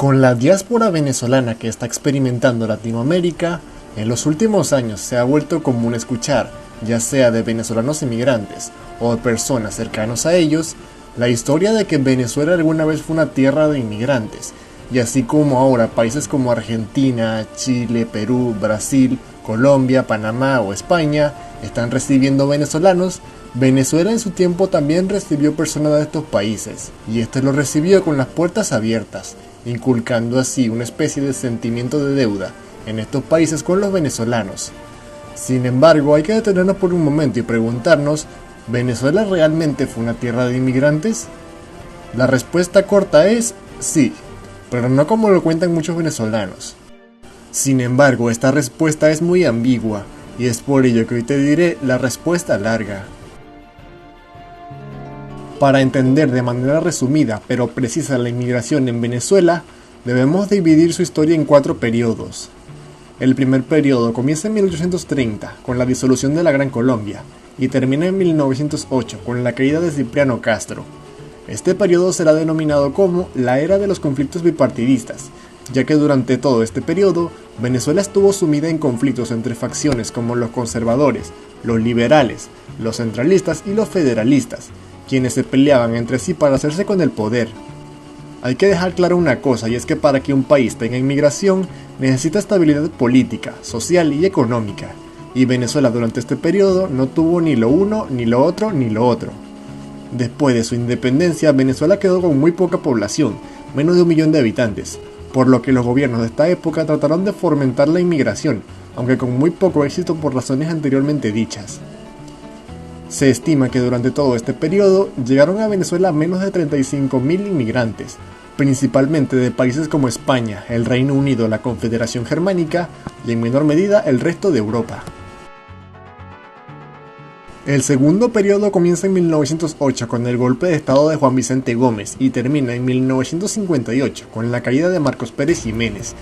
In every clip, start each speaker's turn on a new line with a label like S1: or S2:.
S1: Con la diáspora venezolana que está experimentando Latinoamérica, en los últimos años se ha vuelto común escuchar, ya sea de venezolanos inmigrantes o de personas cercanos a ellos, la historia de que Venezuela alguna vez fue una tierra de inmigrantes, y así como ahora países como Argentina, Chile, Perú, Brasil, Colombia, Panamá o España están recibiendo venezolanos, Venezuela en su tiempo también recibió personas de estos países, y este lo recibió con las puertas abiertas, inculcando así una especie de sentimiento de deuda en estos países con los venezolanos. Sin embargo, hay que detenernos por un momento y preguntarnos, ¿Venezuela realmente fue una tierra de inmigrantes? La respuesta corta es sí, pero no como lo cuentan muchos venezolanos. Sin embargo, esta respuesta es muy ambigua, y es por ello que hoy te diré la respuesta larga. Para entender de manera resumida pero precisa la inmigración en Venezuela, debemos dividir su historia en 4 periodos. El primer periodo comienza en 1830 con la disolución de la Gran Colombia y termina en 1908 con la caída de Cipriano Castro. Este periodo será denominado como la era de los conflictos bipartidistas, ya que durante todo este periodo Venezuela estuvo sumida en conflictos entre facciones como los conservadores, los liberales, los centralistas y los federalistas, quienes se peleaban entre sí para hacerse con el poder. Hay que dejar claro una cosa, y es que para que un país tenga inmigración necesita estabilidad política, social y económica, y Venezuela durante este periodo no tuvo ni lo uno, ni lo otro, ni lo otro. Después de su independencia, Venezuela quedó con muy poca población, menos de 1 millón de habitantes, por lo que los gobiernos de esta época trataron de fomentar la inmigración, aunque con muy poco éxito por razones anteriormente dichas. Se estima que durante todo este periodo llegaron a Venezuela menos de 35.000 inmigrantes, principalmente de países como España, el Reino Unido, la Confederación Germánica y en menor medida el resto de Europa. El segundo periodo comienza en 1908 con el golpe de estado de Juan Vicente Gómez y termina en 1958 con la caída de Marcos Pérez Jiménez.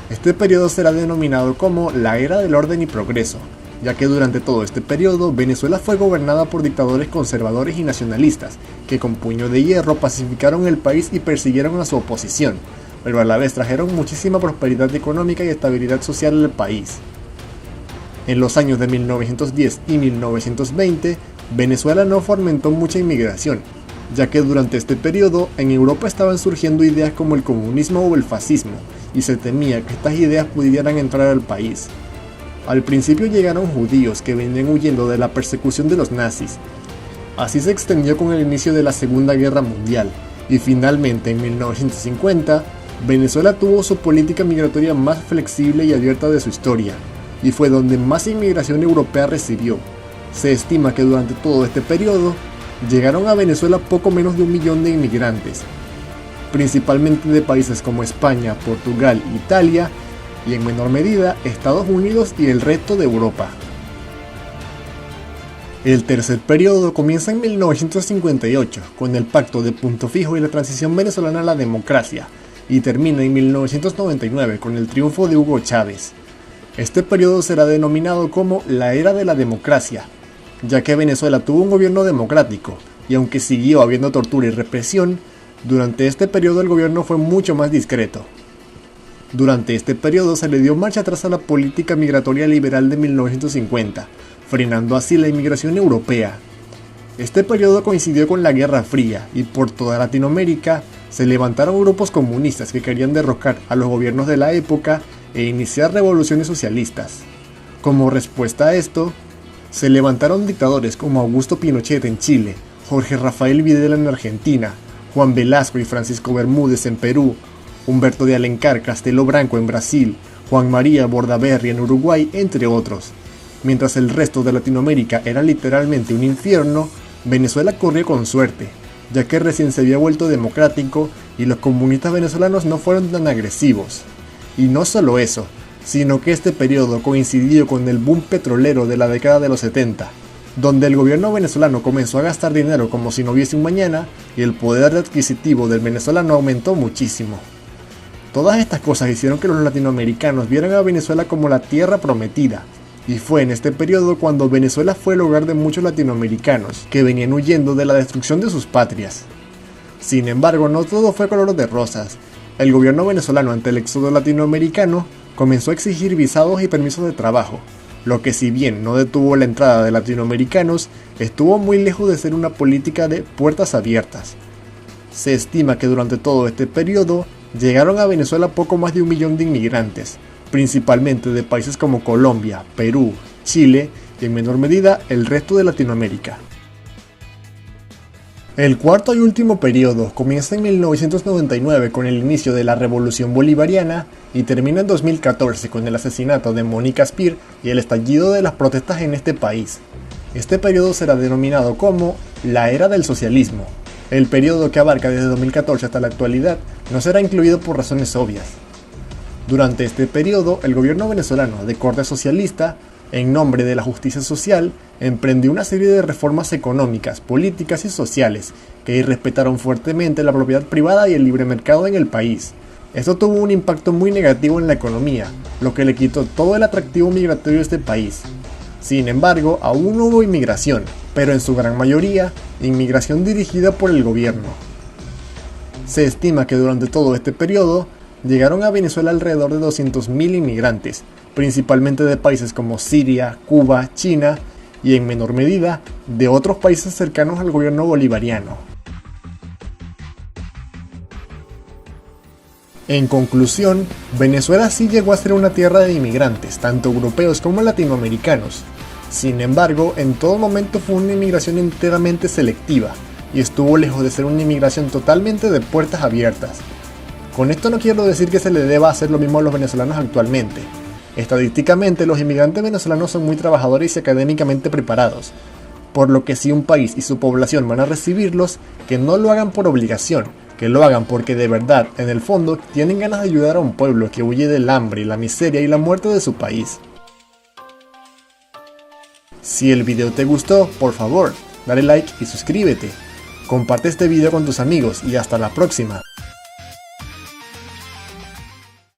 S1: Este periodo será denominado como la era del orden y progreso, ya que durante todo este periodo Venezuela fue gobernada por dictadores conservadores y nacionalistas, que con puño de hierro pacificaron el país y persiguieron a su oposición, pero a la vez trajeron muchísima prosperidad económica y estabilidad social al país. En los años de 1910 y 1920, Venezuela no fomentó mucha inmigración, ya que durante este periodo en Europa estaban surgiendo ideas como el comunismo o el fascismo, y se temía que estas ideas pudieran entrar al país. Al principio llegaron judíos que venían huyendo de la persecución de los nazis. Así se extendió con el inicio de la Segunda Guerra Mundial, y finalmente en 1950, Venezuela tuvo su política migratoria más flexible y abierta de su historia, y fue donde más inmigración europea recibió. Se estima que durante todo este periodo, llegaron a Venezuela poco menos de 1 millón de inmigrantes, principalmente de países como España, Portugal, Italia, y en menor medida Estados Unidos y el resto de Europa. El tercer periodo comienza en 1958 con el Pacto de Punto Fijo y la transición venezolana a la democracia, y termina en 1999 con el triunfo de Hugo Chávez. Este periodo será denominado como la era de la democracia, ya que Venezuela tuvo un gobierno democrático, y aunque siguió habiendo tortura y represión, durante este periodo el gobierno fue mucho más discreto. Durante este periodo se le dio marcha atrás a la política migratoria liberal de 1950, frenando así la inmigración europea. Este periodo coincidió con la Guerra Fría y por toda Latinoamérica se levantaron grupos comunistas que querían derrocar a los gobiernos de la época e iniciar revoluciones socialistas. Como respuesta a esto, se levantaron dictadores como Augusto Pinochet en Chile, Jorge Rafael Videla en Argentina, Juan Velasco y Francisco Bermúdez en Perú, Humberto de Alencar Castelo Branco en Brasil, Juan María Bordaberry en Uruguay, entre otros. Mientras el resto de Latinoamérica era literalmente un infierno, Venezuela corrió con suerte, ya que recién se había vuelto democrático y los comunistas venezolanos no fueron tan agresivos. Y no solo eso, sino que este periodo coincidió con el boom petrolero de la década de los 70, donde el gobierno venezolano comenzó a gastar dinero como si no hubiese un mañana y el poder adquisitivo del venezolano aumentó muchísimo. Todas estas cosas hicieron que los latinoamericanos vieran a Venezuela como la tierra prometida, y fue en este periodo cuando Venezuela fue el hogar de muchos latinoamericanos que venían huyendo de la destrucción de sus patrias. Sin embargo, no todo fue color de rosas, el gobierno venezolano ante el éxodo latinoamericano comenzó a exigir visados y permisos de trabajo, lo que si bien no detuvo la entrada de latinoamericanos, estuvo muy lejos de ser una política de puertas abiertas. Se estima que durante todo este periodo llegaron a Venezuela poco más de 1 millón de inmigrantes, principalmente de países como Colombia, Perú, Chile y en menor medida el resto de Latinoamérica. El cuarto y último periodo comienza en 1999 con el inicio de la Revolución Bolivariana y termina en 2014 con el asesinato de Mónica Spir y el estallido de las protestas en este país. Este periodo será denominado como la Era del Socialismo. El periodo, que abarca desde 2014 hasta la actualidad, no será incluido por razones obvias. Durante este periodo, el gobierno venezolano de corte socialista, en nombre de la justicia social, emprendió una serie de reformas económicas, políticas y sociales que irrespetaron fuertemente la propiedad privada y el libre mercado en el país. Esto tuvo un impacto muy negativo en la economía, lo que le quitó todo el atractivo migratorio de este país. Sin embargo, aún hubo inmigración, pero en su gran mayoría, inmigración dirigida por el gobierno. Se estima que durante todo este periodo, llegaron a Venezuela alrededor de 200.000 inmigrantes, principalmente de países como Siria, Cuba, China y en menor medida de otros países cercanos al gobierno bolivariano. En conclusión, Venezuela sí llegó a ser una tierra de inmigrantes, tanto europeos como latinoamericanos. Sin embargo, en todo momento fue una inmigración enteramente selectiva y estuvo lejos de ser una inmigración totalmente de puertas abiertas. Con esto no quiero decir que se le deba hacer lo mismo a los venezolanos actualmente. Estadísticamente, los inmigrantes venezolanos son muy trabajadores y académicamente preparados, por lo que si un país y su población van a recibirlos, que no lo hagan por obligación, que lo hagan porque de verdad, en el fondo, tienen ganas de ayudar a un pueblo que huye del hambre, la miseria y la muerte de su país. Si el video te gustó, por favor, dale like y suscríbete. Comparte este video con tus amigos y hasta la próxima.